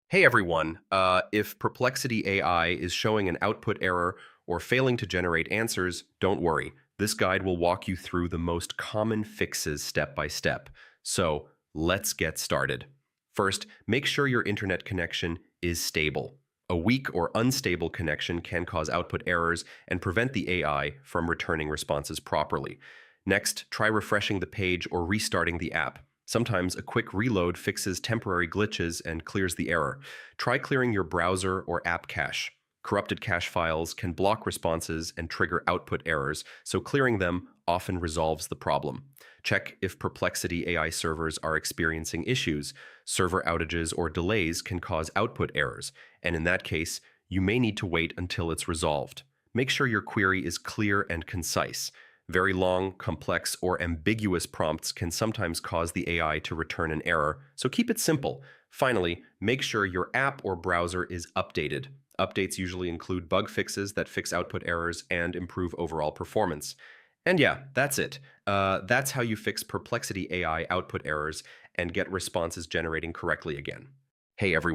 Hey everyone, if Perplexity AI is showing an output error or failing to generate answers, don't worry. This guide will walk you through the most common fixes step by step. So let's get started. First, make sure your internet connection is stable. A weak or unstable connection can cause output errors and prevent the AI from returning responses properly. Next, try refreshing the page or restarting the app. Sometimes a quick reload fixes temporary glitches and clears the error. Try clearing your browser or app cache. Corrupted cache files can block responses and trigger output errors, so clearing them often resolves the problem. Check if Perplexity AI servers are experiencing issues. Server outages or delays can cause output errors, and in that case, you may need to wait until it's resolved. Make sure your query is clear and concise. Very long, complex, or ambiguous prompts can sometimes cause the AI to return an error, so keep it simple. Finally, make sure your app or browser is updated. Updates usually include bug fixes that fix output errors and improve overall performance. And yeah, that's it. That's how you fix Perplexity AI output errors and get responses generating correctly again. Hey everyone.